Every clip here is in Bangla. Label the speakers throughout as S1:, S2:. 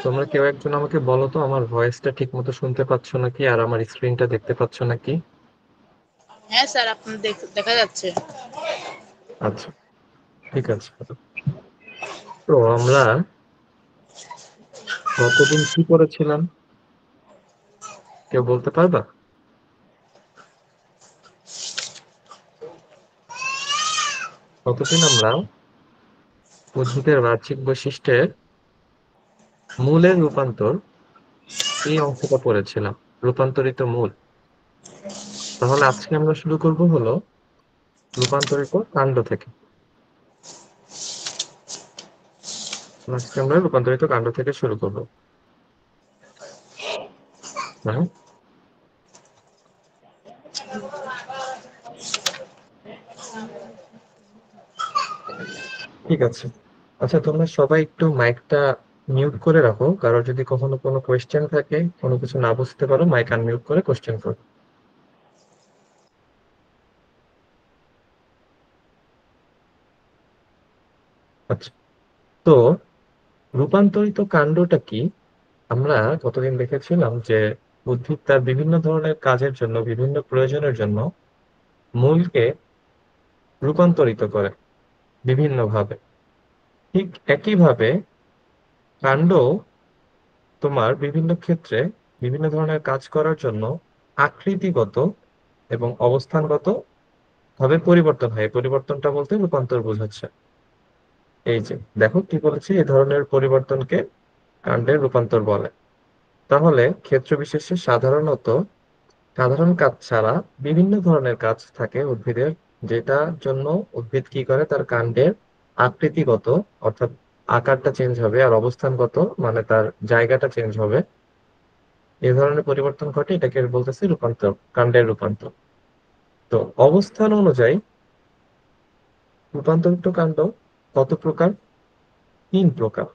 S1: তোমরা কেউ একজন আমাকে বলো তো আমার ভয়েসটা ঠিক মতো শুনতে পাচ্ছ নাকি আর আমার স্ক্রিনটা দেখতে পাচ্ছ নাকি?
S2: হ্যাঁ স্যার, আপনার দেখা যাচ্ছে।
S1: আচ্ছা, ঠিক আছে। তো আমরা গতদিন কি করেছিলাম কেউ বলতে পারবা? গতদিন আমরা উদ্ভিদের বাহ্যিক বৈশিষ্ট্যের মূলের রূপান্তর এই অংশটা পড়েছিলাম, রূপান্তরিত মূল। তাহলে আজকে আমরা শুরু করব হলো রূপান্তরিত কাণ্ড থেকে। আজকে আমরা রূপান্তরিত কাণ্ড থেকে শুরু করব। হ্যাঁ, ঠিক আছে। আচ্ছা, তোমরা সবাই একটু মাইকটা মিউট করে রাখো, কারো যদি কখনো কোনো কোয়েশ্চেন থাকে, কোনো কিছু না বুঝতে পারো, মাইক আনমিউট করে কোয়েশ্চেন করো। আচ্ছা, তো রূপান্তরিত কাণ্ডটা কি? আমরা গতদিন দেখেছিলাম যে উদ্ভিদ তার বিভিন্ন ধরনের কাজের জন্য, বিভিন্ন প্রয়োজনের জন্য মূলকে রূপান্তরিত করে বিভিন্ন ভাবে। ঠিক একইভাবে কাণ্ড তোমার বিভিন্ন ক্ষেত্রে বিভিন্ন ধরনের কাজ করার জন্য আকৃতিগত এবং অবস্থানগত ভাবে পরিবর্তন হয়। এই পরিবর্তনটা বলতে রূপান্তর বোঝাচ্ছে। এই যে দেখো কি বলেছি, এই ধরনের পরিবর্তনকে কাণ্ডের রূপান্তর বলে। তাহলে ক্ষেত্র বিশেষে সাধারণত সাধারণ কাজ ছাড়া বিভিন্ন ধরনের কাজ থাকে উদ্ভিদের, যেটার জন্য উদ্ভিদ কি করে, তার কাণ্ডের আকৃতিগত অর্থাৎ আকারটা চেঞ্জ হবে, আর অবস্থানগত মানে তার জায়গাটা চেঞ্জ হবে। এই ধরনের পরিবর্তন ঘটে, এটাকে বলতেছি রূপান্তর, কাণ্ডের রূপান্তর। তো অবস্থান অনুযায়ী রূপান্তরিত কাণ্ড কত প্রকার? তিন প্রকার।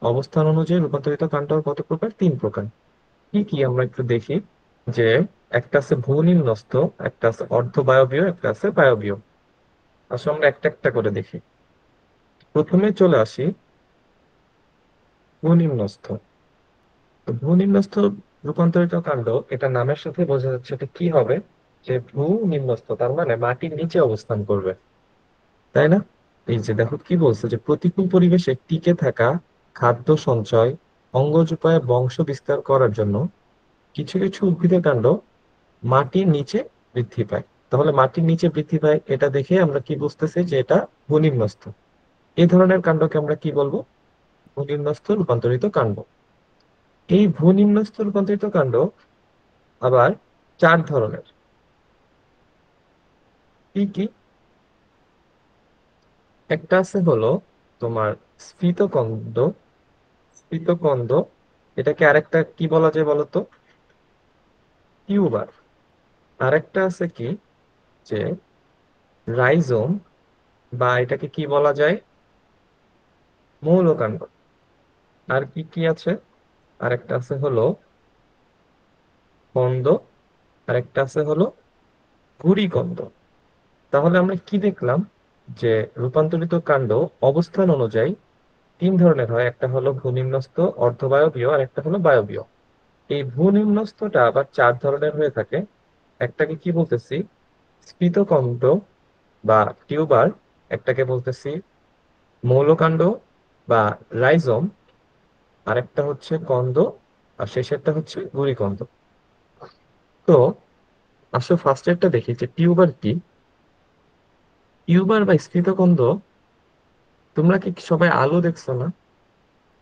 S1: অবস্থান অনুযায়ী রূপান্তরিত কাণ্ড কত প্রকার? তিন প্রকার। কি কি আমরা একটু দেখি। যে একটা আছে ভূনিম্নস্থ, একটা আছে অর্ধবায়বীয়, একটা আছে বায়বীয়। আসলে আমরা একটা একটা করে দেখি। প্রথমে চলে আসি ভূনিম্নস্থ। তো ভূনিম্নস্থ রূপান্তরিত কাণ্ড, এটা নামের সাথে বোঝা যাচ্ছে এটা কি হবে, যে ভূনিম্নস্থ তার মানে মাটির নিচে অবস্থান করবে, তাই না? এই যে দেখো কি বলছে, যে প্রতিকূল পরিবেশে টিকে থাকা, খাদ্য সঞ্চয়, অঙ্গজ উপায়ে বংশ বিস্তার করার জন্য কিছু কিছু উদ্ভিদের কাণ্ড মাটির নিচে বৃদ্ধি পায়। তাহলে মাটির নিচে বৃদ্ধি পায় এটা দেখে আমরা কি বুঝতেছি, যে এটা ভূনিম্নস্থ। এই ধরনের কাণ্ডকে আমরা কি বলবো? ভূনিম্নস্থ রূপান্তরিত কাণ্ড। এই ভূনিম্নস্থ রূপান্তরিত কাণ্ড আবার চার ধরনের। কি কি? একটা আছে হলো তোমার স্ফীতকন্দ। স্ফীতকন্দ, এটাকে আরেকটা কি বলা যায় বলতো? টিউবার। আরেকটা আছে কি, যে রাইজোম, বা এটাকে কি বলা যায়? মৌলকাণ্ড। আর কি কি আছে? আরেকটা আছে হলো কন্দ, আরেকটা আছে হলো গুড়িকন্দ। তাহলে আমরা কি দেখলাম, যে রূপান্তরিত কাণ্ড অবস্থান অনুযায়ী তিন ধরনের হয়। একটা হলো ভূনিম্নস্থ, অর্ধবায়বীয়, আর একটা হলো বায়বীয়। এই ভূনিম্নস্থটা আবার চার ধরনের হয়ে থাকে। একটাকে কি বলতেছি? স্ফীতকন্দ বা টিউবার। একটাকে বলতেছি মৌলকাণ্ড বা রাইজোম। আরেকটা হচ্ছে কন্দ, আর শেষেরটা হচ্ছে গুড়িকন্দ। তো আসলে ফার্স্ট একটা দেখি যে টিউবার কি। টিউবার বা স্ফীতকন্দ, তোমরা কি সবাই আলু দেখছো না?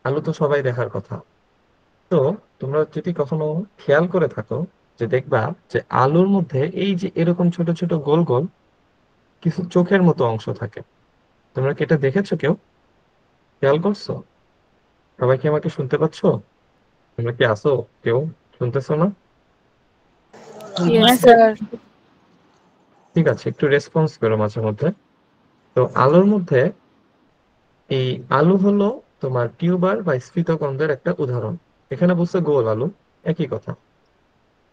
S1: আলু তো সবাই দেখার কথা। তো তোমরা যদি কখনো খেয়াল করে থাকো, যে দেখবা যে আলুর মধ্যে এই যে এরকম ছোট ছোট গোল গোল কিছু চোখের মতো অংশ থাকে। তোমরা কি এটা দেখেছো? কেউ খেয়াল করছো? সবাই কি আমাকে শুনতে পাচ্ছো? তোমরা কি আসো? কেউ শুনতেছো না?
S2: হ্যাঁ স্যার।
S1: ঠিক আছে, একটু রেসপন্স করো মাঝে মধ্যে। তো আলুর মধ্যে এই আলু হলো তোমার টিউবার বা স্ফীতকন্দের একটা উদাহরণ। এখানে বলছে গোল আলু, একই কথা।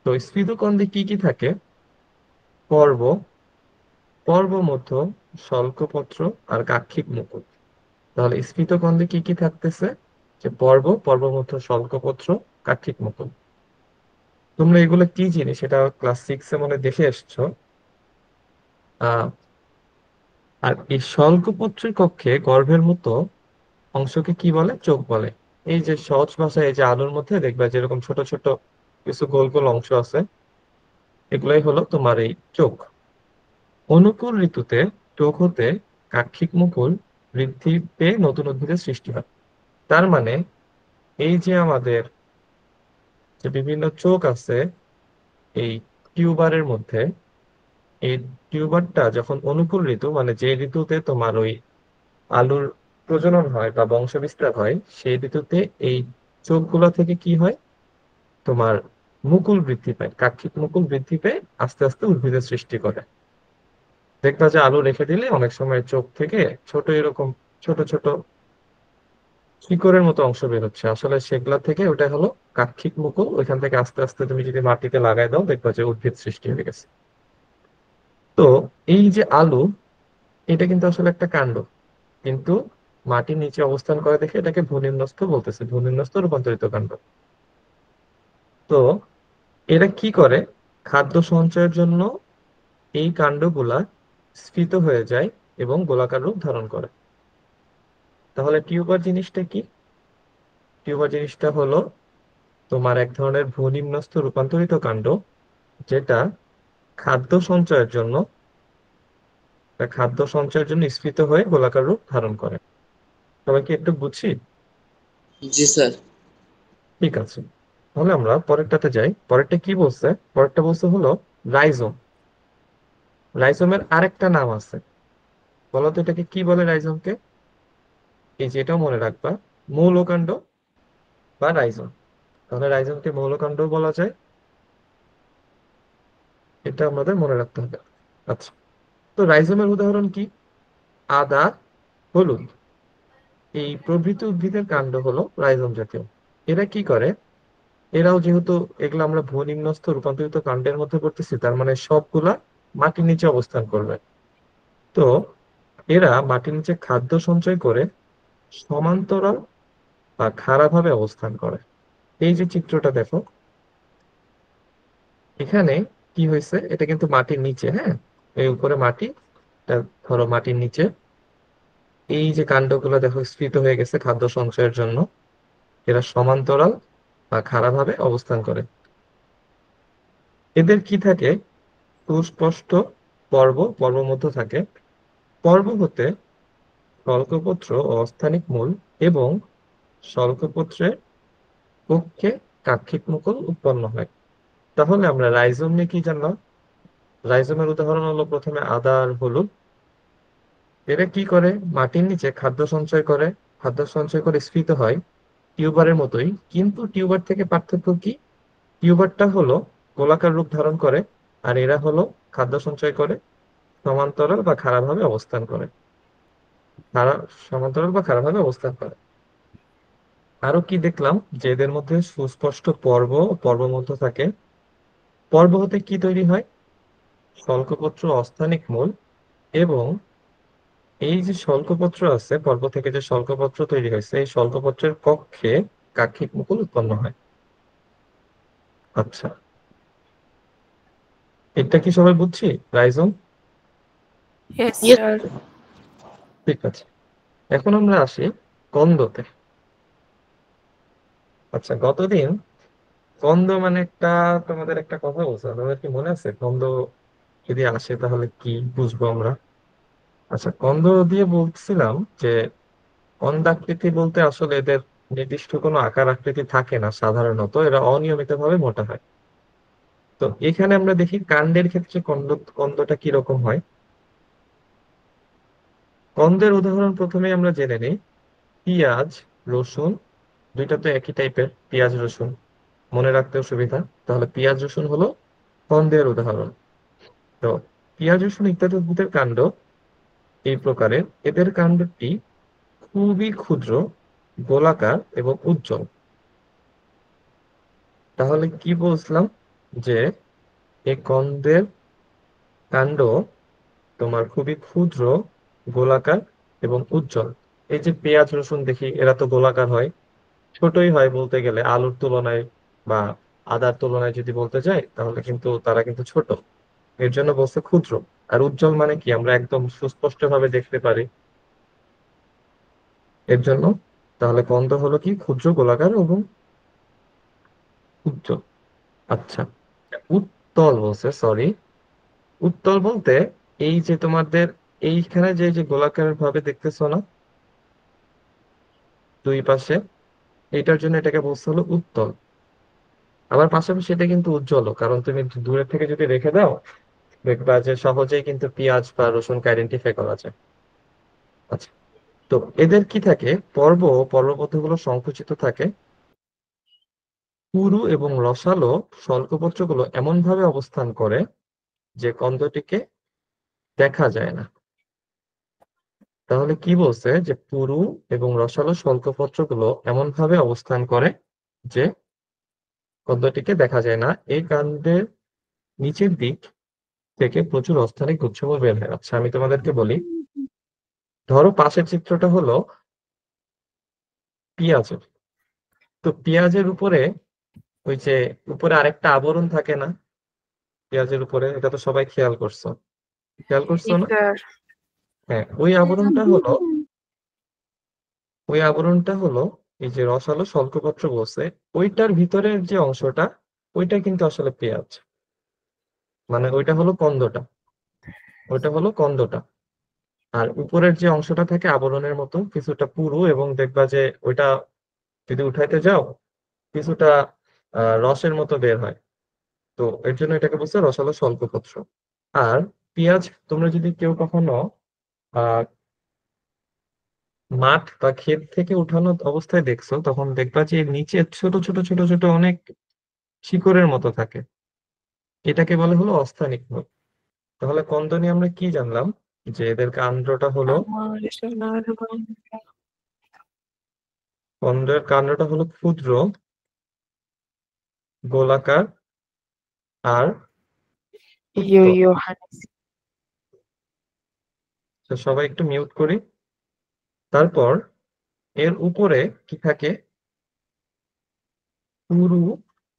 S1: তো স্ফীতকন্দে কি কি থাকে? পর্ব, পর্বমধ্য, স্বল্কপত্র আর গাক্ষিক মুকুল। তাহলে স্ফীতকন্দে কি কি থাকতেছে? যে পর্বমধ্য শল্কপত্র, কাক্ষিক মুকুল। তোমরা এগুলো কি জিনিস সেটা ক্লাস 6-এ মনে হয় দেখে এসছো। আহ আর এই শল্কপত্রের কক্ষে গর্ভের মতো অংশকে কি বলে? চোখ বলে। এই যে সহজ ভাষায়, এই যে আলোর মধ্যে দেখবা যেরকম ছোট ছোট কিছু গোল গোল অংশ আছে, এগুলাই হলো তোমার এই চোখ। অনুকূল ঋতুতে চোখ হতে কাক্ষিক মুকুল বৃদ্ধি পেয়ে নতুন উদ্ভিদের সৃষ্টি হয়। তার মানে এই যে আমাদের যে বিভিন্ন চোখ আছে এই টিউবারের মধ্যে, এই টিউবারটা যখন অনুকূল ঋতু, মানে যে ঋতুতে তোমার ওই আলুর প্রজনন হয় বা বংশ বিস্তার হয়, সেই ঋতুতে এই চোখগুলো থেকে কি হয়? তোমার মুকুল বৃদ্ধি পায়, কাক্ষিক মুকুল বৃদ্ধি পেয়ে আস্তে আস্তে উদ্ভিদের সৃষ্টি করে। দেখবা যে আলু রেখে দিলে অনেক সময় চোখ থেকে ছোট এরকম ছোট ছোট শিকড়ের মতো অংশ বের হচ্ছে, আসলে সেগুলা থেকে ওটা হলো কাক্ষিক মুকুল। ওইখান থেকে আস্তে আস্তে তুমি যদি মাটিতে লাগাই দাও, দেখবা যে উদ্ভিদ সৃষ্টি হয়ে গেছে। তো এই যে আলু, এটা কিন্তু আসলে একটা কাণ্ড, কিন্তু মাটির নিচে অবস্থান করে দেখে এটাকে ভূনিম্নস্থ বলতেছে, ভূনিম্নস্থ রূপান্তরিত কাণ্ড। তো এরা কি করে? খাদ্য সঞ্চয়ের জন্য এই কাণ্ডগুলা স্ফীত হয়ে যায় এবং গোলাকার রূপ ধারণ করে। তাহলে টিউবার জিনিসটা কি? টিউবার জিনিসটা হলো তোমার এক ধরনের ভূনিম্নস্থ রূপান্তরিত কাণ্ড, যেটা খাদ্য সঞ্চয়ের জন্য স্ফীত হয়ে গোলাকার রূপ ধারণ করে। সবাই কি একটু বুঝছি?
S3: জি স্যার।
S1: ঠিক আছে, তাহলে আমরা পরেরটাতে যাই। পরেরটা কি বলছে? পরেরটা বলছে হলো রাইজোম। রাইজোমের আরেকটা নাম আছে, বলো তো এটাকে কি বলে রাইজোমকে? এই যেটাও মনে রাখবা, মৌলকাণ্ড বা রাইজোম। তাহলে রাইজোমকে মৌলকাণ্ড বলা যায়, এটা আমাদের মনে রাখতে হবে। আচ্ছা, তো রাইজোমের উদাহরণ কি? আদা, হলুদ, এই প্রভৃতি উদ্ভিদের কাণ্ড হলো রাইজোম জাতীয়। এরা কি করে? এরাও যেহেতু এগুলো আমরা ভূনিম্নস্থ রূপান্তরিত কাণ্ডের মধ্যে পড়তেছি, তার মানে সবগুলা মাটির নিচে অবস্থান করবে। তো এরা মাটির নিচে খাদ্য সঞ্চয় করে সমান্তরাল বা খাড়া ভাবে অবস্থান করে। এই যে চিত্রটা দেখো, এখানে কি হয়েছে? এটা কিন্তু মাটির নিচে, হ্যাঁ, এই উপরে মাটি, এটা ধরো মাটির নিচে। এই যে কাণ্ডগুলো দেখো স্ফীত হয়ে গেছে খাদ্য সঞ্চয়ের জন্য, এরা সমান্তরাল বা খাড়া ভাবে অবস্থান করে। এদের কি থাকে? সুস্পষ্ট পর্বমধ্য থাকে। পর্ব হতে শল্কপত্র ও অস্থানিক মূল এবং শল্কপত্রের কক্ষে কাক্ষিক মুকুল উৎপন্ন হয়। তাহলে আমরা রাইজোম নিয়ে কি জানলাম? রাইজোমের উদাহরণ হলো প্রথমে আদা আর হলুদ। এরা কি করে? মাটির নিচে খাদ্য সঞ্চয় করে স্ফীত হয় টিউবারের মতোই, কিন্তু টিউবার থেকে পার্থক্য কি? টিউবারটা হলো গোলাকার রূপ ধারণ করে, আর এরা হলো খাদ্য সঞ্চয় করে সমান্তরাল বা খাড়া ভাবে অবস্থান করে। তারা সমান্তরাল বা খাড়া ভাবে অবস্থান করে। আরো কি দেখলাম? যে এদের মধ্যে সুস্পষ্ট পর্বমধ্য থাকে। পর্ব হতে কি তৈরি হয়? শল্কপত্র, অস্থানিক মূল এবং এই যে শল্কপত্র আছে, পর্ব থেকে যে শল্কপত্র তৈরি হয়েছে, এই শল্কপত্রের কক্ষে কাক্ষিক মুকুল উৎপন্ন হয়। আচ্ছা, এটা কি সবাই বুঝছি? রাইজোম।
S4: Yes,
S2: yes.
S4: sir.
S1: ঠিক আছে, এখন আমরা আসি কন্দতে। আচ্ছা, গতদিন কন্দ মানে একটা, তোমাদের একটা কথা বলছো, তোমাদের কি মনে আছে কন্দ যদি আসে তাহলে কি বুঝবো আমরা? আচ্ছা, কন্দ দিয়ে বলছিলাম যে অন্ডাকৃতি বলতে আসলে এদের নির্দিষ্ট কোনো আকার আকৃতি থাকে না, সাধারণত এরা অনিয়মিত ভাবে মোটা হয়। তো এখানে আমরা দেখি কাণ্ডের ক্ষেত্রে কন্দটা কিরকম হয়। কন্দের উদাহরণ প্রথমে আমরা জেনে নিই। পেঁয়াজ, রসুন, দুইটা তো একই টাইপের, পেঁয়াজ রসুন, মনে রাখতেও সুবিধা। তাহলে পেঁয়াজ রসুন হলো কন্দের উদাহরণ। তো পেঁয়াজ রসুন ইত্যাদি উদ্ভিদের কাণ্ড এই প্রকারের, এদের কাণ্ডটি খুবই ক্ষুদ্র, গোলাকার এবং উজ্জ্বল। তাহলে কি বলছিলাম? যে এই কন্দের কাণ্ড তোমার খুবই ক্ষুদ্র, গোলাকার এবং উজ্জ্বল। এই যে পেঁয়াজ রসুন দেখি, এরা তো গোলাকার হয়, ছোটই হয় বলতে গেলে, আলুর তুলনায় বা আদার তুলনায় যদি বলতে যাই, তাহলে কিন্তু তারা কিন্তু ছোট। এর জন্য বলছে ক্ষুদ্র। আর উজ্জ্বল মানে কি, আমরা একদম সুস্পষ্ট ভাবে দেখতে পারি, এর জন্য। তাহলে কন্দ হলো কি, ক্ষুদ্র, গোলাকার এবং উজ্জ্বল। আচ্ছা, উত্তল বলছে, সরি। উত্তল বলতে এই যে তোমাদের এইখানে যে যে গোলাকার ভাবে দেখতেছো না দুই পাশে, এটার জন্য এটাকে বলছে হলো উত্তল। আবার পাশাপাশি এটা কিন্তু উজ্জ্বল, কারণ তুমি দূরের থেকে যদি রেখে দাও, দেখবা যে সহজেই কিন্তু পেঁয়াজ বা রসুনকে আইডেন্টিফাই করা যায়। আচ্ছা, তো এদের কি থাকে, পর্বমধ্যগুলো সংকুচিত থাকে। পুরু এবং রসালো স্বল্পপত্রগুলো এমন ভাবে অবস্থান করে যে কন্দটিকে দেখা যায় না। তাহলে কি বলছে, যে পুরু এবং রসালো স্বল্পপত্রগুলো এমন ভাবে অবস্থান করে যে পদ্মটিকে দেখা যায় না। এই কাণ্ডের নিচের দিক থেকে প্রচুর অস্থানিক গুচ্ছবল বের হয়। আচ্ছা, আমি তোমাদেরকে বলি। ধরো পাশের চিত্রটা হলো পেঁয়াজের। তো পেঁয়াজের উপরে ওই যে উপরে আরেকটা আবরণ থাকে না, পেঁয়াজের উপরে, এটা তো সবাই খেয়াল করছো, খেয়াল করছো
S4: জি
S1: না?
S4: স্যার।
S1: হ্যাঁ, ওই আবরণটা হলো এই যে রসালো স্বল্পপত্র বলছে, ওইটার ভিতরের যে অংশটা, ওইটা কিন্তু আসলে পেঁয়াজ, মানে ওইটা হলো কন্দটা। আর উপরের যে অংশটা থাকে আবরণের মতো কিছুটা পুরু, এবং দেখবা যে ওইটা যদি উঠাইতে যাও, কিছুটা রসের মতো বের হয়। তো এর জন্য এটাকে বলছে রসালো স্বল্পপত্র। আর পেঁয়াজ তোমরা যদি কেউ কখনো আহ মাঠ বা ক্ষেত থেকে উঠানো অবস্থায় দেখছো, তখন দেখবা যে এর নিচে ছোট ছোট ছোট ছোট অনেক শিকড়ের মতো থাকে। এটাকে বলে হলো অস্থানিক নল। তাহলে কন্দ নিয়ে আমরা কি জানলাম, যে এদের কাণ্ডটা হলো,
S4: আমার সোনার বাংলা।
S1: কন্দের কাণ্ডটা হলো ক্ষুদ্র, গোলাকার আর
S4: ইয়ো
S1: উত্তল।
S4: ইয়ো হানি।
S1: তো সবাই একটু মিউট করি। তারপর এর উপরে কি থাকে, পুরু।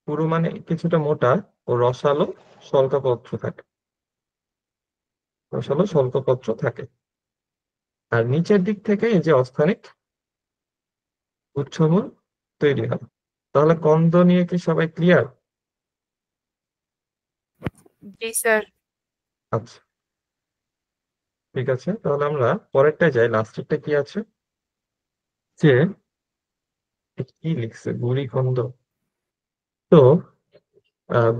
S1: পুরু মানে কিছুটা মোটা ও রসালো স্বল্পপত্র থাকে। আর নিচের দিক থেকে এই যে অস্থানিক গুচ্ছমূল তৈরি হয়। তাহলে কন্দ নিয়ে কি সবাই ক্লিয়ার?
S4: জি স্যার।
S1: আচ্ছা, ঠিক আছে, তাহলে আমরা পরেরটায় যাই। লাস্টেরটা কি আছে, যে কি লিখছে গুড়িকন্দ। তো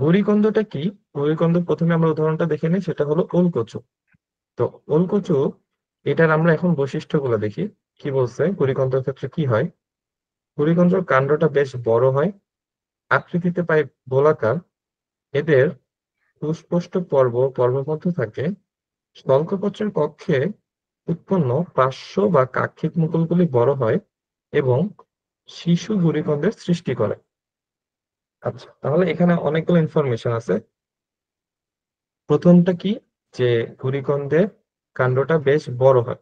S1: গুড়িকন্দটা কি? গুড়িকন্দ প্রথমে আমরা উদাহরণটা দেখে নিই, সেটা হলো ওলকচু। তো ওলকচু, এটার আমরা এখন বৈশিষ্ট্যগুলো দেখি। কি বলছে, গুড়িকন্দের ক্ষেত্রে কি হয়। গুড়িকন্দের কাণ্ডটা বেশ বড় হয়, আকৃতিতে প্রায় গোলাকার। এদের সুস্পষ্ট পর্বমধ্য থাকে। স্থলকপত্রের কক্ষে উৎপন্ন পার্শ্ব বা কাক্ষিক মুকুলগুলি বড় হয় এবং শিশু গুড়িকন্দের সৃষ্টি করে। আচ্ছা, তাহলে এখানে অনেকগুলো ইনফরমেশন আছে। প্রথমটা কি, যে গুড়িকন্দের কাণ্ডটা বেশ বড় হয়।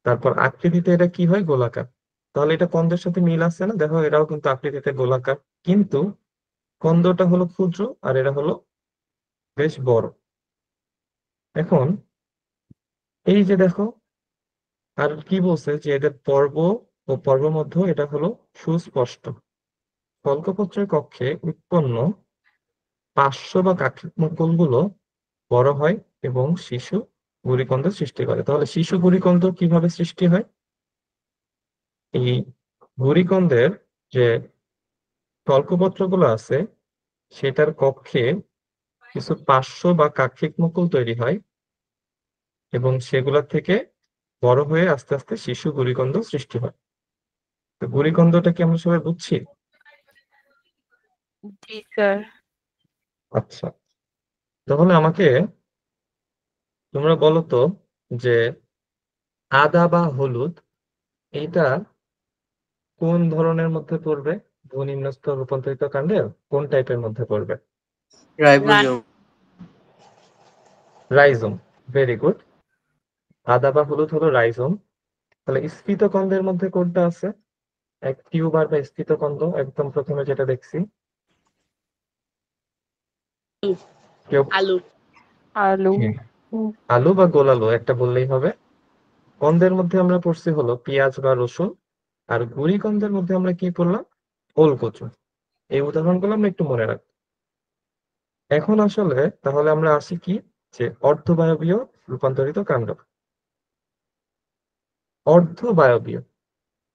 S1: তারপর আকৃতিতে এটা কি হয়, গোলাকার। তাহলে এটা কন্দের সাথে মিল আছে না, দেখো এরাও কিন্তু আকৃতিতে গোলাকার। কিন্তু কন্দটা হলো ক্ষুদ্র, আর এরা হলো বেশ বড়। এখন এই যে দেখো, আর কি বলছে, যে এদের পর্ব ও পর্বমধ্য এটা হলো সুস্পষ্ট। ফলকপত্রের কক্ষে উৎপন্ন পার্শ্ব বা কাক্ষিক মুকুলগুলো বড় হয় এবং শিশু গুড়িকন্দ সৃষ্টি করে। তাহলে শিশু গুড়িকন্দ কিভাবে সৃষ্টি হয়, এই গুড়িকন্দের যে ফলকপত্রগুলো আছে, সেটার কক্ষে কিছু পার্শ্ব বা কাক্ষিক মুকুল তৈরি হয়, এবং সেগুলোর থেকে বড় হয়ে আস্তে আস্তে শিশু গুড়িকন্দ সৃষ্টি হয়। তো গুড়িকন্দটা কি আমরা সবাই বুঝছি?
S4: জি স্যার।
S1: আচ্ছা, তাহলে আমাকে তোমরা বলো তো, যে আদা বা হলুদ, এটা কোন ধরনের মধ্যে পড়বে? ভূনিম্নস্থ রূপান্তরিত কাণ্ডের কোন টাইপের মধ্যে পড়বে?
S2: Run
S3: ribosome.
S1: Rhizome. Very good. আদা বা হলুদ হলো রাইজোম। তাহলে স্ফীত কন্দের মধ্যে কোনটা আছে? এক টিউবার বা স্থিতকন্দ একদম প্রথমে যেটা দেখছি। কেউ
S2: আলু
S4: আলু
S1: হ্যাঁ, আলু বা গোলালু একটা বললেই হবে। কন্দের মধ্যে আমরা পড়ছি হলো পেঁয়াজ বা রসুন, আর গুড়ি কন্দের মধ্যে আমরা কি পড়লাম? ওলকচু। এই উদাহরণগুলো আমরা একটু মনে রাখবো। এখন আসলে তাহলে আমরা আসি কি, যে অর্ধবায়বীয় রূপান্তরিত কাণ্ড। অর্ধবায়বীয়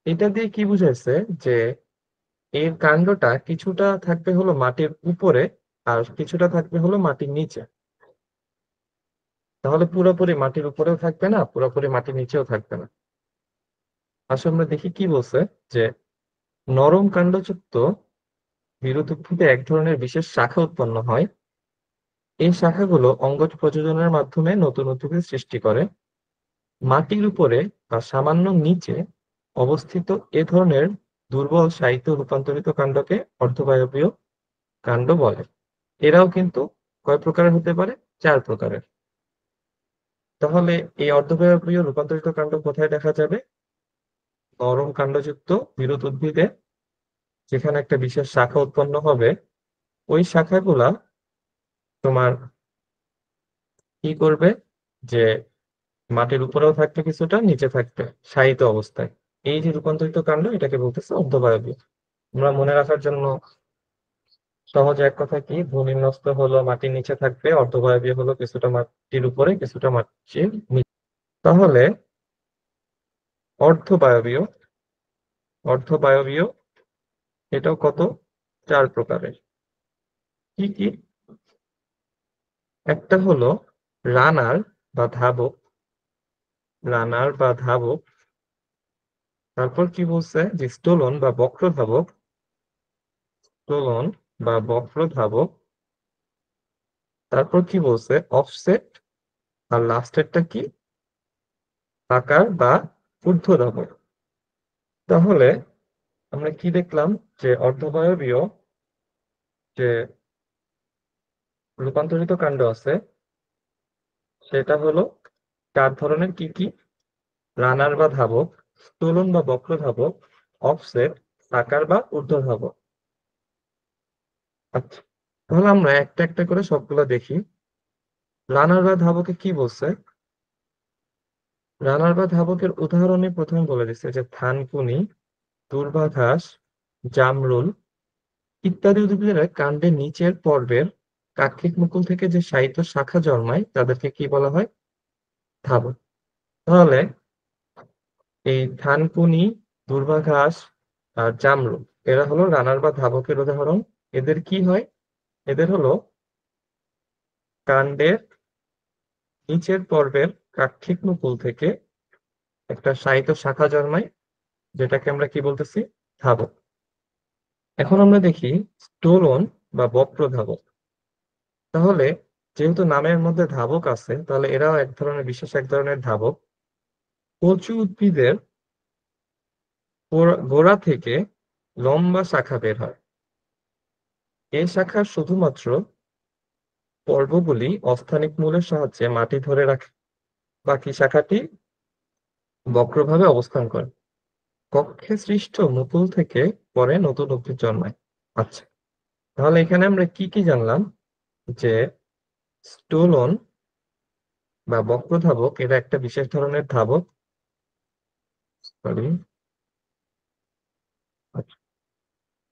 S1: এটা দিয়ে কি বুঝাইছে, যে এর কাণ্ডটা কিছুটা থাকবে হলো মাটির উপরে আর কিছুটা থাকবে হলো মাটির নিচে। তাহলে পুরোপুরি মাটির উপরেও থাকবে না, পুরোপুরি মাটির নিচেও থাকবে না। আসলে আমরা দেখি কি বলছে, যে নরম কাণ্ডযুক্ত বিরুৎ উদ্ভিদে এক ধরনের বিশেষ শাখা উৎপন্ন হয়। এই শাখাগুলো অঙ্গজ প্রজননের মাধ্যমে নতুন উদ্ভিদের সৃষ্টি করে। মাটির উপরে বা সামান্য নিচে অবস্থিত এ ধরনের দুর্বল সাহিত্য রূপান্তরিত কাণ্ডকে অর্ধবায়বীয় কাণ্ড বলে। এরাও কিন্তু কয় প্রকারের হতে পারে? 4 প্রকারের। তাহলে এই অর্ধবায়বীয় রূপান্তরিত কাণ্ড কোথায় দেখা যাবে? নরম কাণ্ডযুক্ত বিরুৎ উদ্ভিদে, যেখানে একটা বিশেষ শাখা উৎপন্ন হবে। ওই শাখাগুলা তোমার কি করবে, যে মাটির উপরেও থাকবে কিছুটা, নিচে থাকবে শায়িত অবস্থায়। এই যে রূপান্তরিত কাণ্ড, এটাকে বলতেছে অর্ধবায়বীয়। আমরা মনে রাখার জন্য সহজে এক কথা কি, ভূমিন্যস্ত হলো মাটির নিচে থাকবে, অর্ধবায়বীয় হলো কিছুটা মাটির উপরে কিছুটা মাটির নিচে। তাহলে অর্ধবায়বীয়, অর্ধবায়বীয় এটাও কত? 4 প্রকারের। কি কি? একটা হলো রানার বা ধাবক, রানার বা ধাবক। তারপর কি বলছে, যে স্টোলন বা বক্র ধাবক, স্টোলন বা বক্র ধাবক। তারপর কি বলছে, অফসেট। আর লাস্টেরটা কি, আকার বা ঊর্ধ্ব ধাবক। তাহলে আমরা কি দেখলাম, যে অর্ধবায়বীয় যে রূপান্তরিত কাণ্ড আছে, সেটা হলো 4 ধরনের। কি কি? রানার বা ধাবক, স্থূলন বা বক্র ধাবক, অফসেট, আকার বা ঊর্ধ্ব ধাবক। আচ্ছা, তাহলে আমরা একটা একটা করে সবগুলা দেখি। রানার বা ধাবকে কি বলছে? রানার বা ধাবকের উদাহরণে প্রথমে বলে দিচ্ছে যে থানকুনি, দূর্বা ঘাস, জামরুল ইত্যাদি উদ্ভিদের কাণ্ডের নিচের পর্বের কাক্ষিক মুকুল থেকে যে শায়িত শাখা জন্মায় তাদেরকে কি বলা হয়? ধাবক। তাহলে এই থানকুনি, দূর্বা ঘাস আর জামরুল এরা হলো রানার বা ধাবকের উদাহরণ। এদের কি হয়? এদের হলো কাণ্ডের নিচের পর্বের কাক্ষিক মুকুল থেকে একটা শায়িত শাখা জন্মায়, যেটাকে আমরা কি বলতেছি? ধাবক। এখন আমরা দেখি স্টোলন বা বক্র ধাবক। তাহলে যেহেতু নামের মধ্যে ধাবক আছে, তাহলে এরাও এক ধরনের বিশেষ এক ধরনের ধাবক। কচু উদ্ভিদের গোড়া থেকে লম্বা শাখা বের হয়। এই শাখার শুধুমাত্র পর্বগুলি অস্থানিক মূলের সাহায্যে মাটি ধরে রাখে, বাকি শাখাটি বক্রভাবে অবস্থান করে। কক্ষে সৃষ্ট মুকুল থেকে পরে নতুন উদ্ভিদ জন্মায়। আচ্ছা, তাহলে এখানে আমরা কি কি জানলাম, যে স্টোলন বা বক্র ধাবক এরা একটা বিশেষ ধরনের ধাবক। সরি,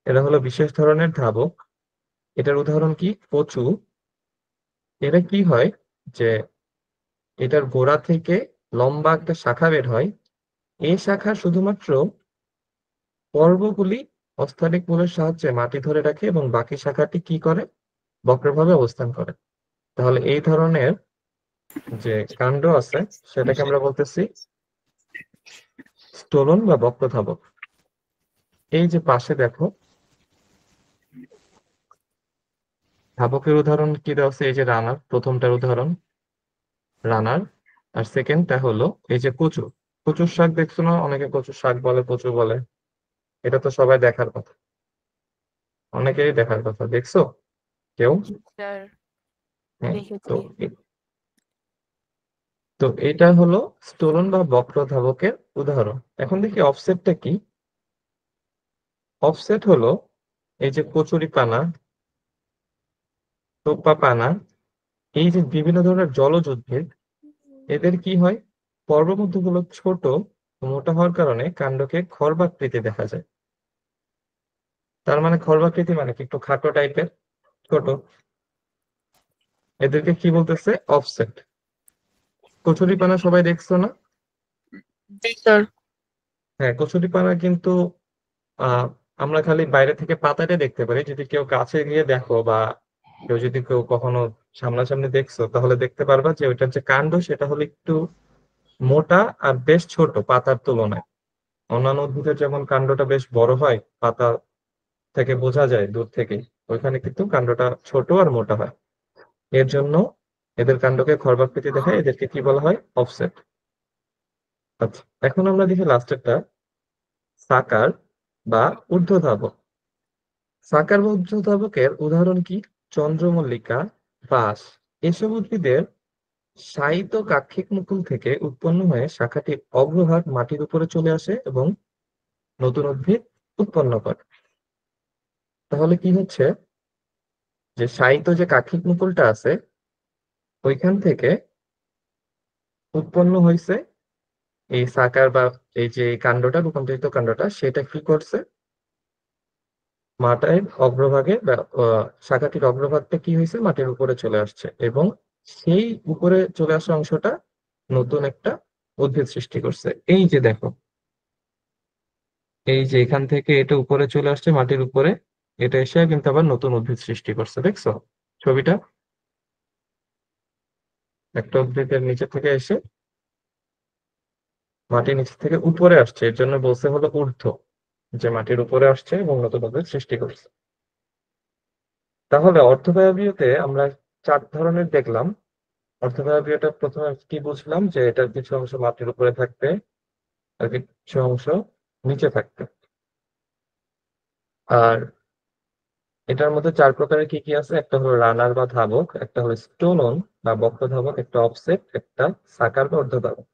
S1: এরা হলো বিশেষ ধরনের ধাবক। এটার উদাহরণ কি? কচু। এরা কি হয়, যে এটার গোড়া থেকে লম্বা একটা শাখা বের হয়। এই শাখা শুধুমাত্র পর্বগুলি অস্থানিক মূলের সাহায্যে মাটি ধরে রাখে এবং বাকি শাখাটি কি করে? বক্রভাবে অবস্থান করে। তাহলে এই ধরনের যে কাণ্ড আছে, সেটাকে আমরা বলতেছি স্টোলন বা বক্র ধাবক। এই যে পাশে দেখো, ধাবকের উদাহরণ কি দেওয়া আছে? এই যে রানার, প্রথমটার উদাহরণ রানার। আর সেকেন্ডটা হলো এই যে কচু। কচুর শাক দেখছো না? অনেকে কচুর শাক বলে, কচু বলে। এটা তো সবাই দেখার কথা, অনেকেরই দেখার কথা। দেখছো কেউ?
S4: জি স্যার,
S1: হ্যাঁ। তো
S4: দেখেছি।
S1: তো এটা হলো স্টোলন বা বক্র ধাবকের উদাহরণ। এখন দেখি অফসেটটা কি। অফসেট হলো এই যে কচুরিপানা, টোপ্পা-পানা, এই যে বিভিন্ন ধরনের জলজ উদ্ভিদ, এদের কি হয়, পর্বমধ্যগুলো ছোট ও মোটা হওয়ার কারণে কাণ্ডকে খর্বাকৃতি দেখা যায়। তার মানে খর্বাকৃতি মানে কি, একটু খাটো টাইপের, ছোট। এদেরকে কি বলতেছে, অফসেট। কচুরিপানা সবাই দেখছো না?
S4: জি স্যার।
S1: হ্যাঁ, কচুরিপানা কিন্তু আহ আমরা খালি বাইরে থেকে পাতাটা দেখতে পারি। যদি কেউ কাছে গিয়ে দেখো বা কেউ কখনো সামনাসামনি দেখছো, তাহলে দেখতে পারবা যে ওইটার যে কাণ্ড সেটা হলো একটু মোটা আর বেশ ছোট পাতার তুলনায়। অন্যান্য উদ্ভিদের যেমন কাণ্ডটা বেশ বড় হয়, পাতা থেকে বোঝা যায় দূর থেকে, ওইখানে কিন্তু কাণ্ডটা ছোট আর মোটা হয়। এর জন্য এদের কাণ্ডকে খর্বাকৃতি দেখায়, এদেরকে কি বলা হয়, অফসেট। আচ্ছা, এখন আমরা দেখি লাস্টেরটা, সাকার বা ঊর্ধ্বধাবক। সাকার বা ঊর্ধ্বধাবকের উদাহরণ কি, চন্দ্রমল্লিকা, বাঁশ। এসব উদ্ভিদের শায়িত কাক্ষিক মুকুল থেকে উৎপন্ন হয়ে শাখাটির অগ্রভাগ মাটির উপরে চলে আসে এবং নতুন উদ্ভিদ উৎপন্ন করে। তাহলে কি হচ্ছে, যে শায়িত যে কাক্ষিক মুকুলটা আছে, ওইখান থেকে উৎপন্ন হয়েছে এই সাকার বা এই যে কাণ্ডটা, রূপান্তরিত কাণ্ডটা, সেটা কি করছে, মাটির অগ্রভাগে বা শাখাটির অগ্রভাগটা কি হয়েছে, মাটির উপরে চলে আসছে এবং সেই উপরে চলে আসা অংশটা নতুন একটা উদ্ভিদ সৃষ্টি করছে। এই যে দেখো, এই যে এখান থেকে এটা উপরে চলে আসছে মাটির উপরে, এটা এসে কিন্তু আবার নতুন উদ্ভিদ সৃষ্টি করছে, দেখছো ছবিটা? একটা উদ্ভিদের নিচে থেকে এসে মাটির নিচে থেকে উপরে আসছে, এর জন্য বলছে হলো ঊর্ধ্ব, যে মাটির উপরে আসছে এবং নতুন উদ্ভিদ সৃষ্টি করছে। তাহলে অর্ধবায়বীয়তে আমরা 4 ধরনের দেখলাম। অর্ধবায়বীয়টা প্রথমে কি বুঝলাম, যে এটার কিছু অংশ মাটির উপরে থাকবে আর কিছু অংশ নিচে থাকবে। আর এটার মধ্যে 4 প্রকারের কি কি আছে, একটা হলো রানার বা ধাবক, একটা হলো স্টোলন বা বক্র ধাবক, একটা অফসেট, একটা সাকার বা অর্ধধাবক।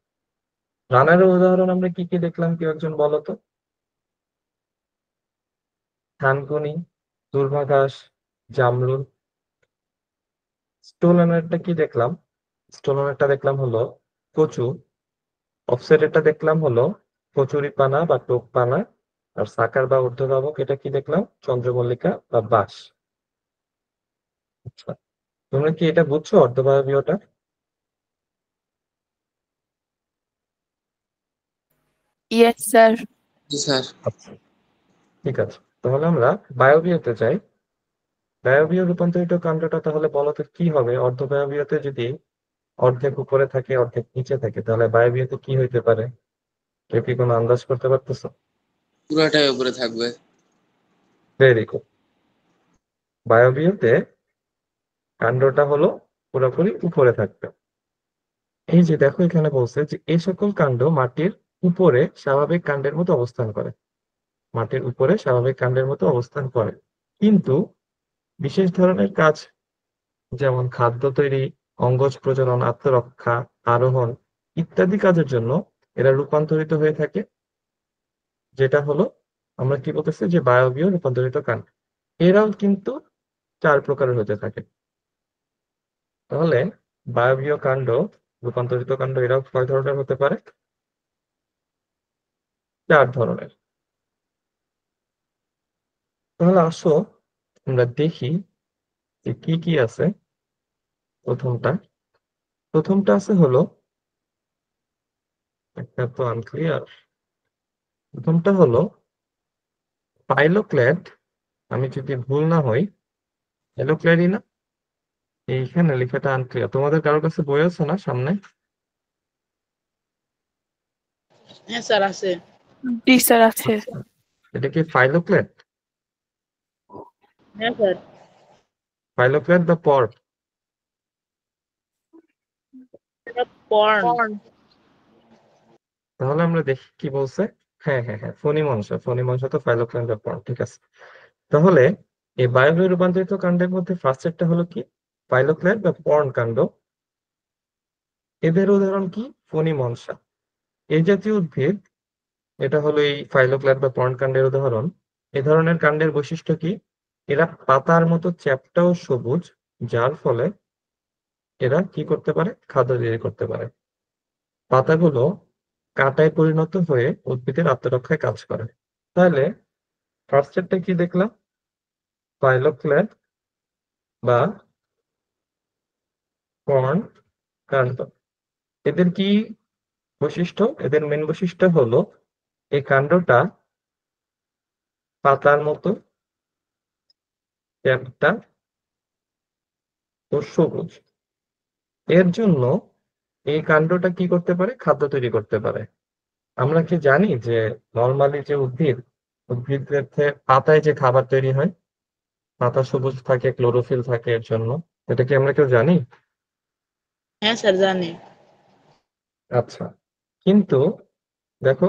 S1: রানারের উদাহরণ আমরা কি কি দেখলাম, কেউ একজন বলো তো? থানকুনি, দূর্বাঘাস, জামরুল। স্টোলনেরটা কি দেখলাম, স্টোলনেরটা দেখলাম হলো কচু। অফসেটেরটা দেখলাম হলো কচুরিপানা বা টোপ পানা। আর সাকার বা ঊর্ধ্বধাবক, এটা কি দেখলাম, চন্দ্রমল্লিকা বা বাঁশ। আচ্ছা, তোমরা কি এটা বুঝছো, অর্ধবায়বীয়টা?
S4: Yes sir.
S3: জি স্যার।
S1: আচ্ছা, ঠিক আছে, তাহলে আমরা বায়বীয়তে যাই। বায়বীয় রূপান্তরিত কাণ্ডটা তাহলে বলো তো কি হবে, অর্ধবায়বীয়তে যদি অর্ধেক উপরে থাকে অর্ধেক নিচে থাকে, তাহলে বায়বীয়তে কি হইতে পারে? কেউ কি কোনো আন্দাজ করতে পারতেছো?
S3: পুরাটাই উপরে থাকবে।
S1: Very good. বায়বীয়তে কাণ্ডটা হলো পুরোপুরি উপরে থাকবে। এই যে দেখো, এখানে বলছে যে এই সকল কাণ্ড মাটির উপরে স্বাভাবিক কাণ্ডের মতো অবস্থান করে, মাটির উপরে স্বাভাবিক কাণ্ডের মতো অবস্থান করে। কিন্তু বিশেষ ধরনের কাজ, যেমন খাদ্য তৈরি, অঙ্গজ প্রজনন, আত্মরক্ষা, আরোহণ ইত্যাদি কাজের জন্য এরা রূপান্তরিত হয়ে থাকে, যেটা হলো আমরা কি বলতেছি, যে বায়বীয় রূপান্তরিত কাণ্ড। এরাও কিন্তু 4 প্রকারের হতে থাকে। তাহলে বায়বীয় কাণ্ড, রূপান্তরিত কাণ্ড, এরাও কয় ধরনের হতে পারে? 4 ধরনের। তাহলে আসো আমরা দেখি যে কি কি আছে। প্রথমটা প্রথমটা আছে হলো, একটা তো আনক্লিয়ার। প্রথমটা হলো পাইলোক্লেড। আমি যদি ভুল না হই, পাইলোক্লেডই না? এইখানে লেখাটা আনক্লিয়ার, তোমাদের কারোর কাছে বই আছে না সামনে?
S2: হ্যাঁ স্যার আছে।
S4: জি স্যার আছে।
S1: আচ্ছা, এটা কি ফাইলোক্লেড?
S2: হ্যাঁ স্যার।
S1: ফাইলোক্লেড বা পর্ব?
S2: এটা পর্ন।
S1: তাহলে আমরা দেখি কি বলছে। হ্যাঁ হ্যাঁ হ্যাঁ, ফণিমনসা তো ফাইলোক্লেড বা পর্ব, ঠিক আছে। তাহলে এই বায়বীয় রূপান্তরিত কাণ্ডের মধ্যে ফার্স্টেরটা হলো কি, ফাইলোক্লেড বা পর্ন কাণ্ড। এদের উদাহরণ কি, ফণিমনসা। এই জাতীয় উদ্ভিদ, এটা হলো এই ফাইলোক্লেড বা পর্ন কাণ্ডের উদাহরণ। এ ধরনের কাণ্ডের বৈশিষ্ট্য কি? এরা পাতার মতো চ্যাপ্টা ও সবুজ, যার ফলে এরা কি করতে পারে? খাদ্য তৈরি করতে পারে। পাতাগুলো কাঁটায় পরিণত হয়ে উদ্ভিদের আত্মরক্ষায় কাজ করে। তাহলে ফার্স্ট চ্যাপ্টার কি দেখলাম? ফাইলোক্লেড বা কর্ন কাণ্ড। এদের কি বৈশিষ্ট্য? এদের মেন বৈশিষ্ট্য হলো এই কাণ্ডটা পাতার মতো চ্যাপ্টা ও সবুজ। এর জন্য এই কাণ্ডটা কি করতে পারে? খাদ্য তৈরি করতে পারে। আমরা কি জানি যে নর্মালি যে উদ্ভিদের পাতায় যে খাবার তৈরি হয়, পাতা সবুজ থাকে, ক্লোরোফিল থাকে এর জন্য। এটা কি আমরা কেউ জানি?
S2: হ্যাঁ স্যার জানি।
S1: আচ্ছা, কিন্তু দেখো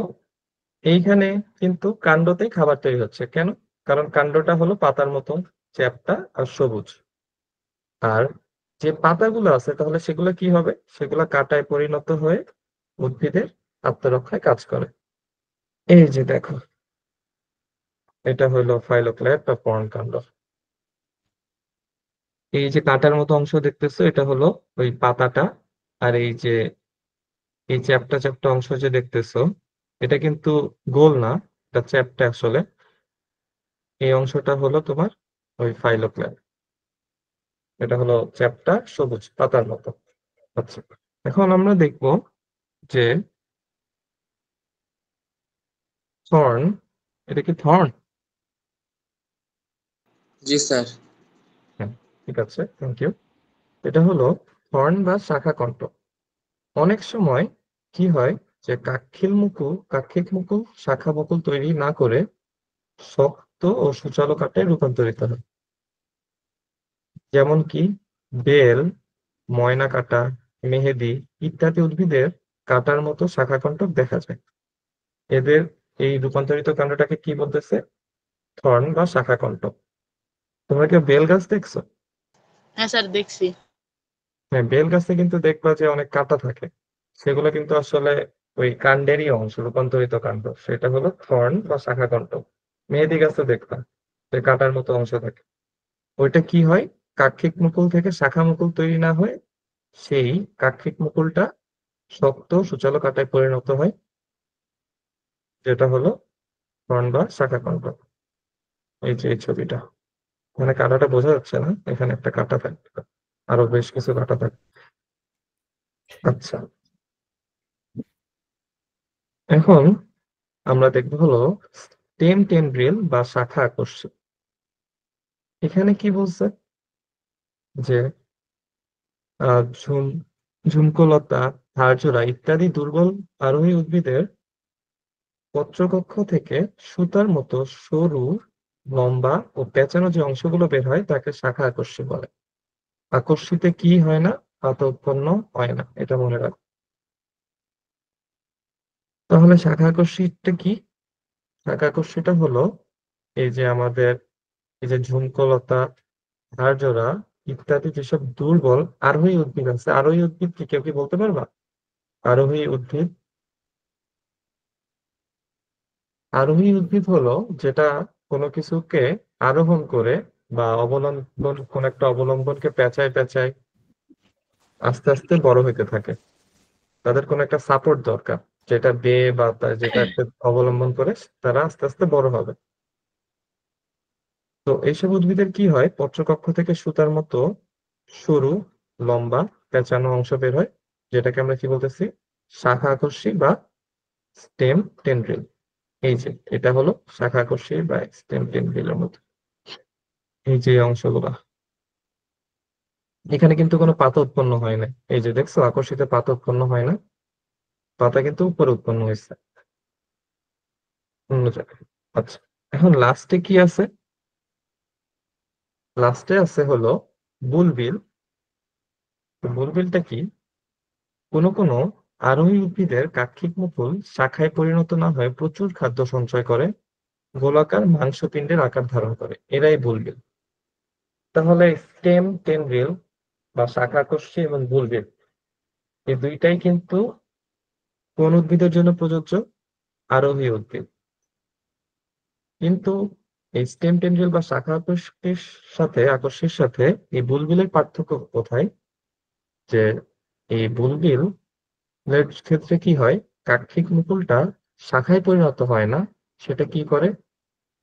S1: এইখানে কিন্তু কাণ্ডতেই খাবার তৈরি হচ্ছে কেন? কারণ কাণ্ডটা হলো পাতার মতো চ্যাপ্টা আর সবুজ। আর যে পাতাগুলো আছে তাহলে সেগুলো কি হবে? সেগুলো কাঁটায় পরিণত হয়ে উদ্ভিদের আত্মরক্ষায় কাজ করে। এই যে দেখো, এটা হলো ফাইলোক্লেড বা পর্ণকাণ্ড। এই যে কাঁটার মতো অংশ দেখতেছো, এটা হলো ওই পাতাটা। আর এই চ্যাপ্টা চ্যাপ্টা অংশ যে দেখতেছো, এটা কিন্তু গোল না, এটা চ্যাপ্টা আসলে। এই অংশটা হলো তোমার ওই ফাইলোক্লেড। এটা হলো চ্যাপ্টা সবুজ পাতার মতো। আচ্ছা, এখন আমরা দেখবো যে থর্ন, এটা কি থর্ন?
S3: জি স্যার।
S1: হ্যাঁ, ঠিক আছে, থ্যাংক ইউ। এটা হলো থর্ন বা শাখা কণ্ট। অনেক সময় কি হয় যে কাক্ষিক মুকুল শাখা মুকুল তৈরি না করে শক্ত ও সূচালো কাঠে রূপান্তরিত হয়। যেমন কি বেল, ময়না কাঁটা, মেহেদি ইত্যাদি উদ্ভিদের কাঁটার মতো শাখা কণ্টক দেখা যায়। এদের এই রূপান্তরিত কাণ্ডটাকে কি বলতেছে? থর্ন বা শাখা কণ্টক। তোমরা কেউ বেল গাছ দেখছো?
S2: হ্যাঁ স্যার দেখছি।
S1: হ্যাঁ, বেল গাছে কিন্তু দেখবা যে অনেক কাঁটা থাকে। সেগুলো কিন্তু আসলে ওই কাণ্ডেরই অংশ, রূপান্তরিত কাণ্ড। সেটা হলো থর্ন বা শাখা কাণ্ড। মেহেদি গাছে দেখবা যে কাঁটার মতো অংশ থাকে। ওইটা কি হয়? কাক্ষিক মুকুল থেকে শাখা মুকুল তৈরি না হয়, সেই কাক্ষিক মুকুলটা শক্ত সূচালো কাঁটায় পরিণত হয়, যেটা হলো থর্ন বা শাখা কাণ্ড। এই যে এই ছবিটা, মানে কাঁটাটা বোঝা যাচ্ছে না, এখানে একটা কাঁটা থাকবে, আরো বেশ কিছু কাঁটা থাকবে। আচ্ছা, এখন আমরা দেখবো হলো স্টেম টেন্ড্রিল বা শাখা আকর্ষী। এখানে কি বলছে? যে ঝুম ঝুমকোলতা, ধারজোড়া ইত্যাদি দুর্বল আরোহী উদ্ভিদের পত্রকক্ষ থেকে সুতার মতো সরু, লম্বা ও পেঁচানো যে অংশগুলো বের হয় তাকে শাখা আকর্ষী বলে। আকর্ষিতে কি হয় না? পাতা উৎপন্ন হয় না, এটা মনে রাখ। তাহলে শাখা আকর্ষীটা কি? শাখা আকর্ষীটা হলো এই যে আমাদের এই যে ঝুমকোলতা, ঝাড়জোড়া ইত্যাদি যেসব দুর্বল আরোহী উদ্ভিদ আছে। আরোহী উদ্ভিদ কি কেউ কি বলতে পারবা? আরোহী উদ্ভিদ, আরোহী উদ্ভিদ হলো যেটা কোনো কিছুকে আরোহণ করে বা অবলম্বন, কোন একটা অবলম্বনকে পেঁচায় পেঁচায় আস্তে আস্তে বড় হইতে থাকে। তাদের কোনো একটা সাপোর্ট দরকার, যেটা বেয়ে বা যেটা একটা অবলম্বন করে তারা আস্তে আস্তে বড় হবে। তো এইসব উদ্ভিদের কি হয়? পত্রকক্ষ থেকে সুতার মতো সরু, লম্বা, পেঁচানো অংশ বের হয়, যেটাকে আমরা কি বলতেছি? শাখা আকর্ষী বা স্টেম টেন্ড্রিল। এই যে এটা হলো শাখা আকর্ষী বা স্টেম টেন্ড্রিলের মতো এই যে অংশগুলা। এখানে কিন্তু কোনো পাতা উৎপন্ন হয় না। এই যে দেখছো, আকর্ষিতে পাতা উৎপন্ন হয় না, পাতা কিন্তু উপরে উৎপন্ন হয়েছে অন্য জায়গায়। আচ্ছা, এখন লাস্টে কি আছে? লাস্টে আছে হলো বুলবিল। তো বুলবিলটা কি? কোনো কোনো আরোহী উদ্ভিদের কাক্ষিক মুকুল শাখায় পরিণত না হয়ে প্রচুর খাদ্য সঞ্চয় করে গোলাকার মাংসপিণ্ডের আকার ধারণ করে, এরাই বুলবিল। তাহলে স্টেম টেন্ড্রিল বা শাখাকোষী এবং বুলবিল এই দুইটাই কিন্তু কোন উদ্ভিদের জন্য প্রযোজ্য? আরোহী উদ্ভিদ। কিন্তু এই স্টেম টেন্ড্রিল বা শাখা আকর্ষের সাথে এই বুলবিলের পার্থক্য কোথায়? যে এই বুলবিল এর ক্ষেত্রে কি হয়, কাক্ষিক মুকুলটা শাখায় পরিণত হয় না, সেটা কি করে,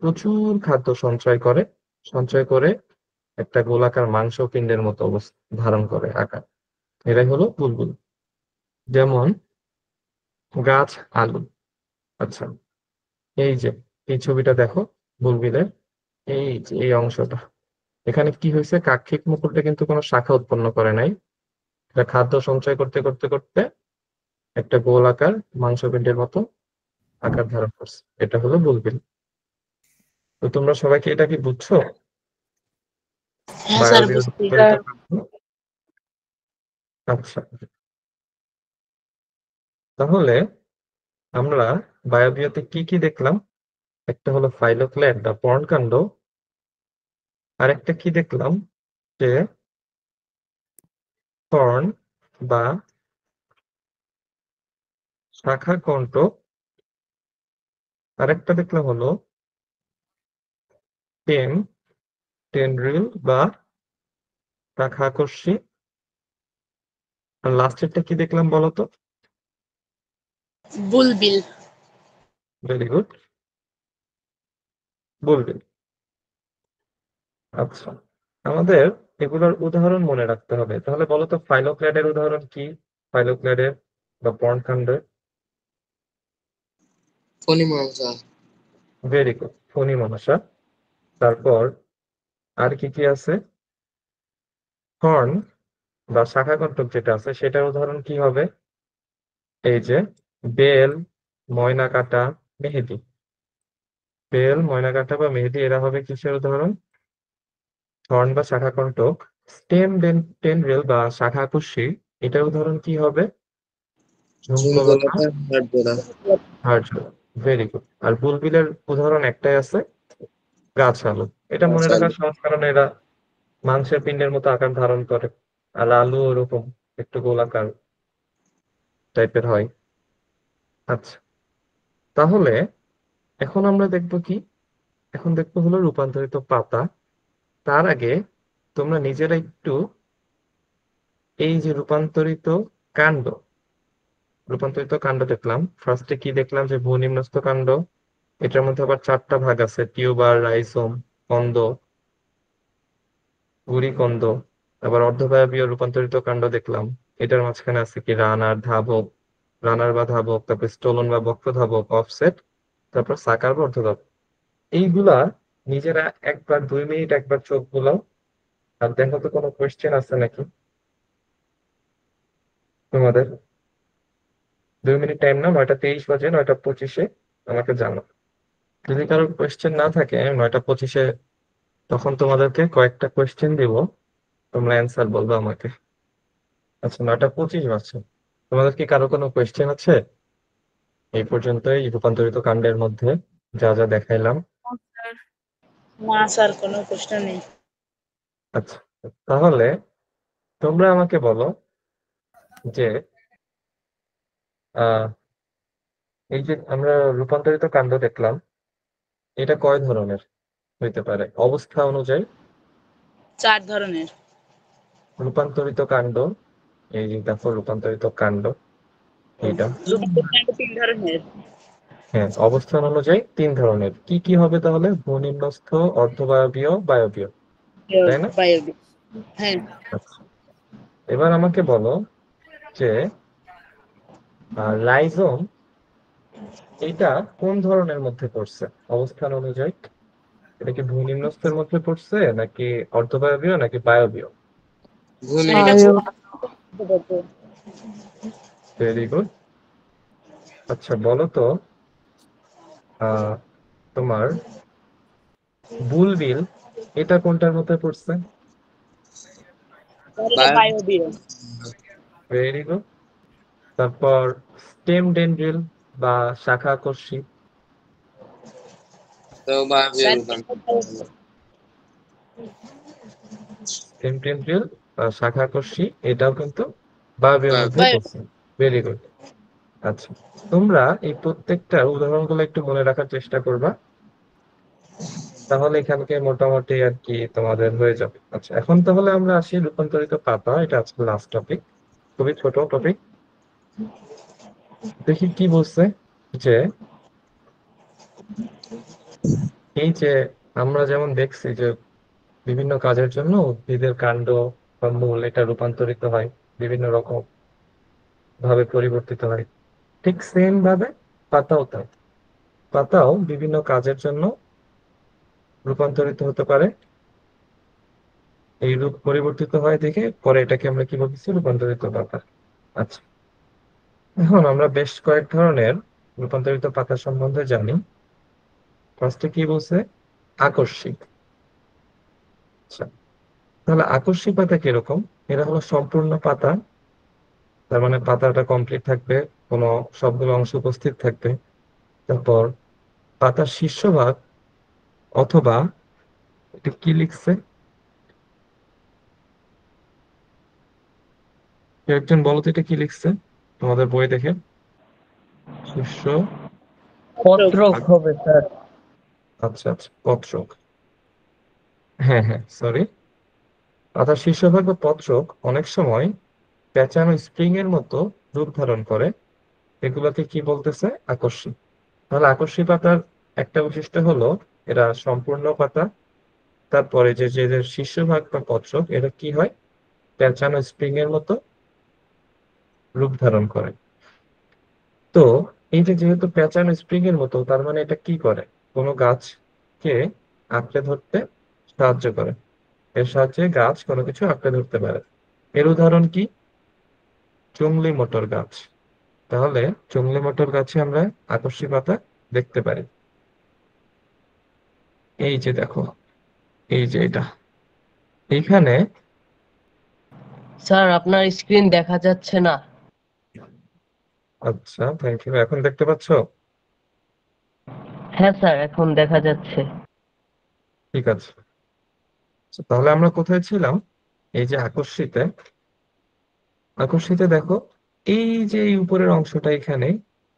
S1: প্রচুর খাদ্য সঞ্চয় করে একটা গোলাকার মাংসপিণ্ডের মতো অবস্থা ধারণ করে আকার। এটাই হলো বুলবুল। যেমন গাছ, আলু। আচ্ছা, এই যে এই ছবিটা দেখো বুলবিলের, এই অংশটা, এখানে কি হয়েছে, কাক্ষিক মুকুলটা কিন্তু কোনো শাখা উৎপন্ন করে নাই, এটা খাদ্য সঞ্চয় করতে করতে করতে একটা গোলাকার মাংসপিণ্ডের মতো আকার ধারণ করছে। এটা হলো বুলবিল। তো তোমরা সবাই কি এটা কি বুঝছো?
S2: হ্যাঁ স্যার
S1: বায়বীয়
S2: বুঝছি।
S1: রূপান্তরিত কাঠামো। আচ্ছা, তাহলে আমরা বায়বীয়তে কি কি দেখলাম? একটা হলো ফাইলোক্লেড বা পর্ণকাণ্ড, আর একটা কি দেখলাম, যে কর্ণ বা শাখা কণ্টক, আরেকটা দেখলাম হলো টেম টেন্ড্রিল বা শাখা আকর্ষী, আর লাস্টেরটা কি দেখলাম বলো তো?
S2: বুলবিল।
S1: ভেরি গুড, বলবেন। আচ্ছা, আমাদের এগুলোর উদাহরণ মনে রাখতে হবে। তাহলে বলো তো ফাইলোক্লেডের উদাহরণ কি? ফাইলোক্লেডের বা পর্ণকাণ্ডের?
S3: ফণী মনসা।
S1: ভেরি গুড, ফণী মনসা। তারপর আর কি কি আছে? কর্ণ বা শাখা কণ্টক যেটা আছে সেটার উদাহরণ কি হবে? এই যে বেল, ময়না কাটা, মেহেদি। বেল, ময়না কাটা বা মেহেদি এরা হবে কিসের উদাহরণ? থর্ন বা শাখা কণ্টক। স্টেম টেন্ড্রিল বা শাখা আকর্ষী, এটার উদাহরণ কি হবে? ঝুমকোলতা,
S3: ঝুমকোলতা, হাড়।
S1: হার্টজোড়া। Very good. আর বুলবিলের উদাহরণ একটাই আছে, গাছ আলু। এটা মনে
S3: আচ্ছা।
S1: রাখার সহজ, কারণ এরা মাংসের পিণ্ডের মতো আকার ধারণ করে, আর আলু ওরকম একটু গোলাকার টাইপের হয়। আচ্ছা, তাহলে এখন আমরা দেখবো কি? এখন দেখবো হলো রূপান্তরিত পাতা। তার আগে তোমরা নিজেরা একটু এই যে রূপান্তরিত কাণ্ড দেখলাম, ফার্স্টে কি দেখলাম, যে ভূনিম্নস্থ কাণ্ড, এটার মধ্যে আবার চারটা ভাগ আছে, টিউবার, রাইজোম, কন্দ, গুড়িকন্দ। আবার অর্ধবায়বীয় রূপান্তরিত কাণ্ড দেখলাম, এটার মাঝখানে আছে কি রানার বা ধাবক, তারপর স্টোলন বা বক্র ধাবক, অফসেট, তারপর সাকার বা অর্ধধাবক। এইগুলা নিজেরা একবার 2 মিনিট একবার চোখ বুলাও, আর দেখো তো কোনো কোয়েশ্চেন আছে নাকি তোমাদের। 2 মিনিট টাইম না, 9টা 23 বাজে, 9টা 25-এ আমাকে জানো। যদি কারোর কোয়েশ্চেন না থাকে 9টা 25-এ, তখন তোমাদেরকে কয়েকটা কোয়েশ্চেন দিব, তোমরা অ্যান্সার বলবে আমাকে। আচ্ছা, 9টা 25 বাজছে। তোমাদের কি কারো কোনো কোয়েশ্চেন আছে এই পর্যন্তই রূপান্তরিত কাণ্ডের মধ্যে যা যা দেখাইলাম?
S2: না স্যার, কোনো প্রশ্ন নেই।
S1: আচ্ছা, তাহলে তোমরা আমাকে বলো যে আহ এই যে আমরা রূপান্তরিত কাণ্ড দেখলাম, এটা কয় ধরনের হইতে পারে অবস্থা অনুযায়ী?
S2: 4 ধরনের।
S1: রূপান্তরিত কাণ্ড, এই যে দেখো রূপান্তরিত কাণ্ড এইটা,
S2: রূপান্তরিত 3 ধরনের।
S1: হ্যাঁ, অবস্থান অনুযায়ী 3 ধরনের। কি কি হবে তাহলে? ভূনিম্নস্থ, অর্ধবায়বীয়, বায়বীয়, তাই না?
S2: বায়বীয়। হ্যাঁ।
S1: আচ্ছা, এবার আমাকে বলো যে রাইজোম এটা কোন ধরনের মধ্যে পড়ছে অবস্থান অনুযায়ী? এটা কি ভূনিম্নস্থের মধ্যে পড়ছে, নাকি অর্ধবায়বীয়, নাকি বায়বীয়?
S2: স্যার এটা
S4: বায়ু।
S1: Very good. আচ্ছা, বলো তো আহ তোমার বুলবিল এটা কোনটার মধ্যে পড়ছে?
S2: এটা বায়বীয়।
S1: Very good. তারপর স্টেম ডেনড্রিল বা শাখা আকর্ষী,
S3: তো বায়বীয়
S2: স্যার
S3: রূপান্তর।
S1: স্টেম ডেনড্রিল বা শাখা আকর্ষী, এটাও কিন্তু বায়বীয় মধ্যে
S2: বায়ু।
S1: পড়ছে। Very good. আচ্ছা, তোমরা এই প্রত্যেকটা উদাহরণগুলো একটু মনে রাখার চেষ্টা করবা। তাহলে এখানকে মোটামুটি আর কি তোমাদের হয়ে যাবে। আচ্ছা, এখন তাহলে আমরা আসি রূপান্তরিত পাতা, এটা আজকে লাস্ট টপিক, খুবই ছোট টপিক। দেখি কি বলছে, যে এই যে আমরা যেমন দেখছি যে বিভিন্ন কাজের জন্য উদ্ভিদের কাণ্ড বা মূল এটা রূপান্তরিত হয়, বিভিন্ন রকম ভাবে পরিবর্তিত হয়, ঠিক সেম ভাবে পাতাও তাই। পাতাও বিভিন্ন কাজের জন্য রূপান্তরিত হতে পারে, এই রূপ পরিবর্তিত হয় দেখে পরে এটাকে আমরা কি বলতেছি, রূপান্তরিত পাতা। আচ্ছা, এখন আমরা বেশ কয়েক ধরনের রূপান্তরিত পাতা সম্বন্ধে জানি। ফার্স্টে কি বলছে, আকস্মিক। আচ্ছা, তাহলে আকস্মিক পাতা কিরকম? এরা হলো সম্পূর্ণ পাতা, তার মানে পাতাটা কমপ্লিট থাকবে, কোনো সবগুলো অংশ উপস্থিত থাকবে। তারপর পাতার শীর্ষভাগ অথবা, এটা কি লিখছে, কেউ একজন বলো তো এটা কি লিখছে তোমাদের বই দেখে, শীর্ষ
S3: পত্রক হবে স্যার।
S1: আচ্ছা আচ্ছা, পত্রক। হ্যাঁ হ্যাঁ, সরি। পাতার শীর্ষভাগ বা পত্রক অনেক সময় পেঁচানো স্প্রিং এর মতো রূপ ধারণ করে, এগুলোকে কি বলতেছে, আকর্ষী। তাহলে আকর্ষী পাতার একটা বৈশিষ্ট্য হলো এরা সম্পূর্ণ পাতা, তারপরে যে যে যে শীর্ষভাগ বা পত্রক এটা কি হয়, পেঁচানো স্প্রিং এর মতো রূপ ধারণ করে। তো এই যে যেহেতু পেঁচানো স্প্রিং এর মতো, তার মানে এটা কি করে, কোনো গাছকে আঁকড়ে ধরতে সাহায্য করে, এর সাহায্যে গাছ কোনো কিছু আঁকড়ে ধরতে পারে। এর উদাহরণ কি, জংলি মটর গাছ। তাহলে জংলি মটর গাছে আমরা আকর্ষী পাতা দেখতে পারি। এই যে দেখো, এই যে এটা এইখানে।
S3: স্যার আপনার স্ক্রিন দেখা যাচ্ছে না।
S1: আচ্ছা, থ্যাংক ইউ, এখন দেখতে পাচ্ছ?
S3: হ্যাঁ স্যার, এখন দেখা যাচ্ছে।
S1: ঠিক আছে। So, তাহলে আমরা কোথায় ছিলাম, এই যে আকর্ষিতে। আকর্ষিতে দেখো, এই যে এই উপরের অংশটা, এখানে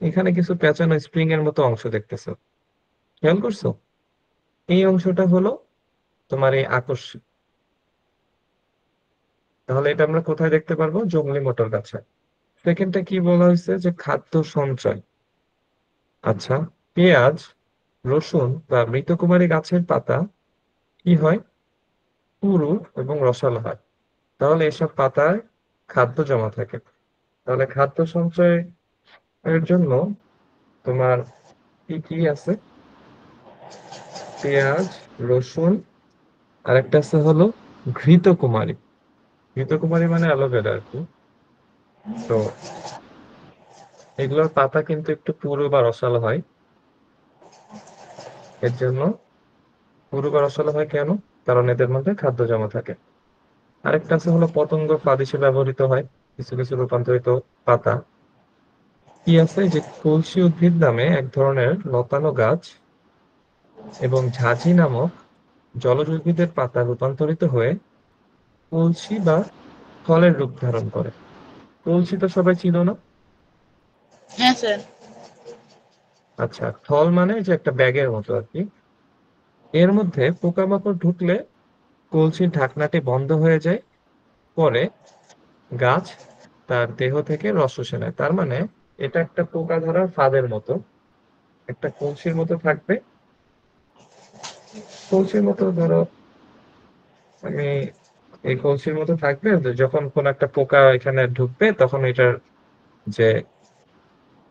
S1: এখানে কিছু পেঁচানো স্প্রিং এর মতো অংশ দেখতেছো, খেয়াল করছো? এই অংশটা হলো তোমার এই আকর্ষণ। তাহলে এটা আমরা কোথায় দেখতে পারবো, জংলি মটর গাছে। সেকেন্ডটা কি বলা হয়েছে, যে খাদ্য সঞ্চয়। আচ্ছা, পেঁয়াজ, রসুন বা মৃতকুমারী গাছের পাতা কি হয়, পুরু এবং রসালো হয়। তাহলে এসব পাতায় খাদ্য জমা থাকে। তাহলে খাদ্য সঞ্চয় এর জন্য তোমার কি কি আছে, পেঁয়াজ, রসুন, আর একটা আছে হলো ঘৃতকুমারী। ঘৃতকুমারী মানে অ্যালোভেরা আর কি। তো এগুলোর পাতা কিন্তু একটু পুরু বা রসালো হয়। এর জন্য পুরু বা রসালো হয় কেন, কারণ এদের মধ্যে খাদ্য জমা থাকে। আরেকটা আছে হলো পতঙ্গ ফাঁদ হিসেবে ব্যবহৃত হয় কিছু কিছু রূপান্তরিত পাতা। কি আছে, যে কলসি উদ্ভিদ নামে এক ধরনের লতানো গাছ এবং ঝাঁঝি নামক জলজ উদ্ভিদের পাতা রূপান্তরিত হয়ে কলসি বা ফলের রূপ ধারণ করে। কলসি তো সবাই ছিল না?
S2: হ্যাঁ স্যার।
S1: আচ্ছা, থল মানে যে একটা ব্যাগের মতো আর কি। এর মধ্যে পোকামাকড় ঢুকলে কলসির ঢাকনাটি বন্ধ হয়ে যায়, পরে গাছ তার দেহ থেকে রস শুষে নেয়। তার মানে এটা একটা পোকা ধরার ফাঁদের মতো, একটা কলসির মতো থাকবে। কলসির মতো ধরো, আমি এই কলসির মতো থাকবে, যখন কোন একটা পোকা এখানে ঢুকবে তখন এটার যে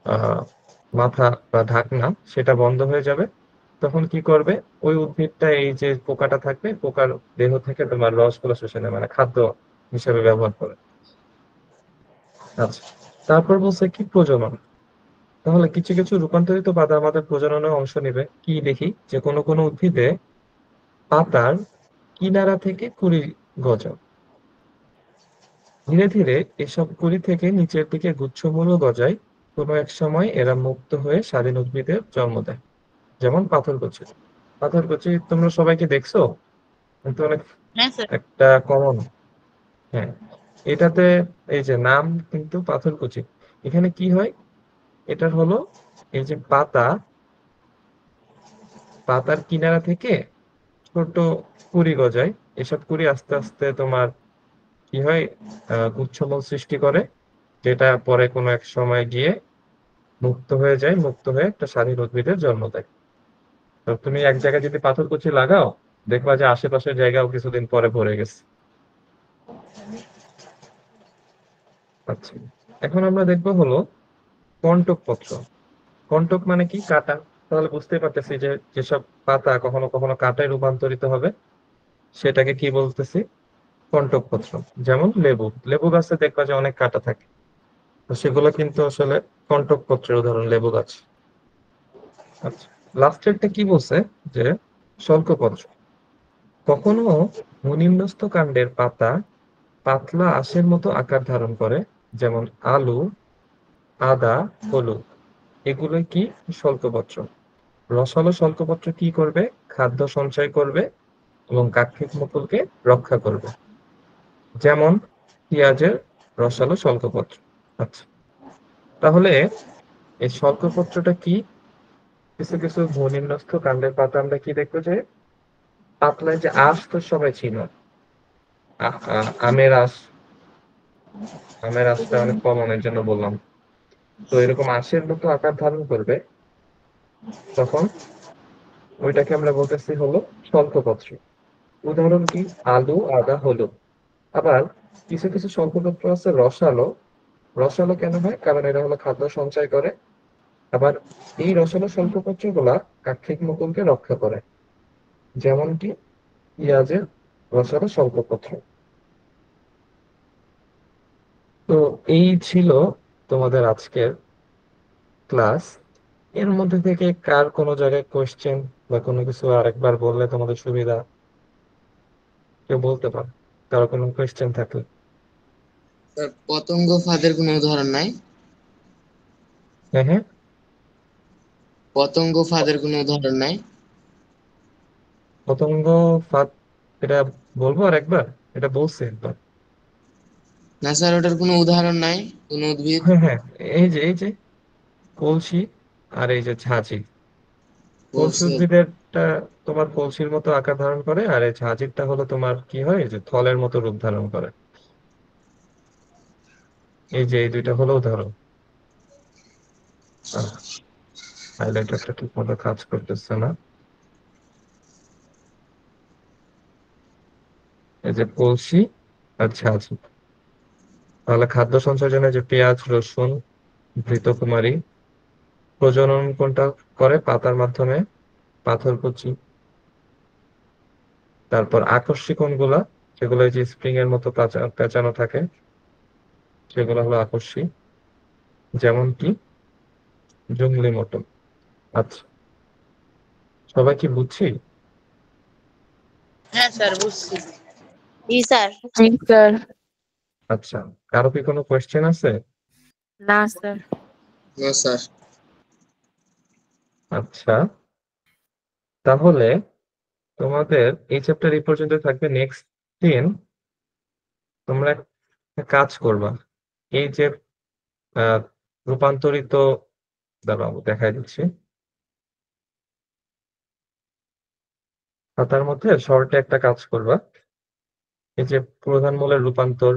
S1: আহ মাথা বা ঢাকনা সেটা বন্ধ হয়ে যাবে। তখন কি করবে, ওই উদ্ভিদটা এই যে পোকাটা থাকবে, পোকার দেহ থেকে তোমার রসগুলো শুষে নেয়, মানে খাদ্য হিসেবে ব্যবহার করে। আচ্ছা, তারপর বলছে কি, প্রজনন। তাহলে কিছু কিছু রূপান্তরিত পাতা আমাদের প্রজননে অংশ নেবে। কি দেখি, যে কোনো কোনো উদ্ভিদে পাতার কিনারা থেকে কুড়ি গজায়, ধীরে ধীরে এসব কুড়ি থেকে নিচের দিকে গুচ্ছমূল গজায়। কোনো এক সময় এরা মুক্ত হয়ে স্বাধীন উদ্ভিদের জন্ম দেয়, যেমন পাথরকুচি। পাথরকুচি তোমরা সবাইকে দেখছো, কিন্তু অনেক
S2: হ্যাঁ স্যার।
S1: একটা কমন। হ্যাঁ, এটাতে এই যে নাম কিন্তু পাথরকুচি। এখানে কি হয়, এটার হলো এই যে পাতা, পাতার কিনারা থেকে ছোট কুঁড়ি গজায়। এসব কুঁড়ি আস্তে আস্তে তোমার কি হয়, গুচ্ছমূল সৃষ্টি করে, যেটা পরে কোনো এক সময় গিয়ে মুক্ত হয়ে যায়, মুক্ত হয়ে একটা স্বাধীন উদ্ভিদের জন্ম দেয়। তো তুমি এক জায়গায় যদি পাথরকুচি লাগাও, দেখবা যে আশেপাশের জায়গাও কিছুদিন পরে ভরে গেছে। আচ্ছা, এখন আমরা দেখবো হলো কন্টক পত্র। কন্টক মানে কি? কাঁটা। তাহলে বুঝতেই পারতেছি যে যেসব পাতা কখনো কখনো কাঁটায় রূপান্তরিত হবে সেটাকে কি বলতেছি? কন্টক পত্র। যেমন লেবু, লেবু গাছে দেখবা যে অনেক কাঁটা থাকে, তো সেগুলো কিন্তু আসলে কন্টক পত্রের উদাহরণ, লেবু গাছ। আচ্ছা, লাস্টেরটা কি বলছে? যে শল্কপত্র। কখনো ভূনিম্নস্থ কাণ্ডের পাতা পাতলা আঁশের মতো আকার ধারণ করে, যেমন আলু, আদা, হলুদ। এগুলো কি? শল্কপত্র। রসালো শল্কপত্র কি করবে? খাদ্য সঞ্চয় করবে এবং কাক্ষিক মুকুলকে রক্ষা করবে, যেমন পেঁয়াজের রসালো শল্কপত্র। আচ্ছা, তাহলে এই শল্কপত্রটা কি? কিছু কিছু ভূনিম্নস্থ কাণ্ডের পাতা আমরা কি দেখবো যে পাতলা, যে আঁশ তো সবাই ছিল, আমের আঁশ। আমের আঁশটা অনেক কমনের জন্য বললাম। তো এরকম আঁশের মতো আকার ধারণ করবে, তখন ওইটাকে আমরা বলতেছি হলো শল্কপত্র। উদাহরণ কি? আলু, আদা, হলুদ। আবার কিছু কিছু শল্কপত্র আছে রসালো। রসালো কেন হয়? কারণ এরা হলো খাদ্য সঞ্চয় করে। আবার এই রসালো স্বল্পপত্র গুলা কাক্ষিক মুকুলকে রক্ষা করে, যেমন কি পেঁয়াজের রসালো স্বল্পপত্র। তো এই ছিল তোমাদের আজকের ক্লাস। এর মধ্যে থেকে কার কোনো জায়গায় কোয়েশ্চেন বা কোনো কিছু আরেকবার বললে তোমাদের সুবিধা, কেউ বলতে পারো কারো কোনো কোয়েশ্চেন থাকলে।
S5: স্যার, পতঙ্গ ফাঁদের কোনো উদাহরণ নাই?
S1: হ্যাঁ হ্যাঁ,
S5: পতঙ্গ ফাঁদের কোনো উদাহরণ নাই?
S1: পতঙ্গ ফাঁদ, এটা বলবো আর একবার? এটা বলছি একবার।
S5: না স্যার, ওটার কোনো উদাহরণ নাই, কোনো উদ্ভিদ?
S1: হ্যাঁ হ্যাঁ, এই যে কলসি আর এই যে ঝাঁঝি। কলসি
S5: বলছে।
S1: উদ্ভিদেরটা তোমার কলসির মতো আকার ধারণ করে, আর এই ঝাঁঝিরটা হলো তোমার কি হয়, এই যে থলের মতো রূপ ধারণ করে। এই যে এই দুইটা হলো উদাহরণ। হাইলাইটারটা ঠিক মতো কাজ করতেছে না। এই যে কলসি আর ঝাঁঝি। তাহলে খাদ্য সঞ্চয়ের জন্য যে পেঁয়াজ, রসুন, ঘৃতকুমারী। প্রজনন কোনটা করে? পাতার মাধ্যমে, পাথরকুচি। তারপর আকর্ষী কোনগুলা? সেগুলো এই যে স্প্রিং এর মতো পেঁচানো থাকে, সেগুলো হলো আকর্ষী, যেমন কি জংলি মটন। আচ্ছা, সবাই কি বুঝছি?
S2: হ্যাঁ স্যার, বুঝছি।
S6: জি স্যার।
S4: জি স্যার।
S1: আচ্ছা, কারো কি কোনো কোয়েশ্চেন আছে?
S4: না স্যার।
S5: না স্যার।
S1: আচ্ছা, তাহলে তোমাদের এই চ্যাপ্টার এই পর্যন্ত থাকবে। নেক্সট দিন তোমরা একটা কাজ করবা। এই যে আহ, রূপান্তরিত, দাঁড়াও দেখাই দিচ্ছি। খাতার মধ্যে শর্টে একটা কাজ করবা। এই যে প্রধান মূলের রূপান্তর,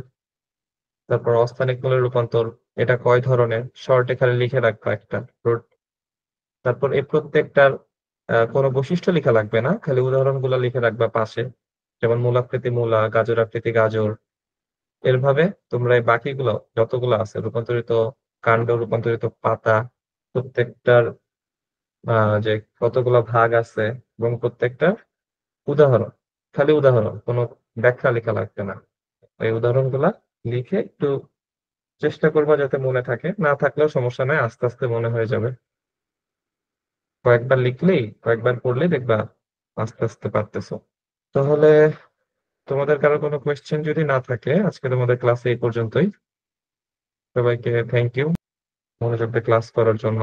S1: তারপর অস্থানিক মূলের রূপান্তর, এটা কয় ধরনের, শর্টে খালি লিখে রাখবা একটা। তারপর এই প্রত্যেকটার কোনো বৈশিষ্ট্য লেখা লাগবে না, খালি উদাহরণগুলো লিখে রাখবা পাশে। যেমন মূলাকৃতি মূলা, গাজর আকৃতি গাজর। এরভাবে তোমরা এই বাকিগুলো যতগুলো আছে, রূপান্তরিত কাণ্ড, রূপান্তরিত পাতা, প্রত্যেকটার যে কতগুলো ভাগ আছে এবং প্রত্যেকটা উদাহরণ, খালি উদাহরণ, কোনো ব্যাখ্যা লেখা লাগবে না। এই উদাহরণগুলা লিখে একটু চেষ্টা করবা যাতে মনে থাকে, না থাকলেও সমস্যা নাই, আস্তে আস্তে মনে হয়ে যাবে। কয়েকবার লিখলেই, কয়েকবার পড়লেই দেখবা আস্তে আস্তে পারতেছো। তাহলে তোমাদের কারো কোনো কোয়েশ্চেন যদি না থাকে, আজকে তোমাদের ক্লাস এই পর্যন্তই। সবাইকে থ্যাংক ইউ মনোযোগ দিয়ে ক্লাস করার জন্য।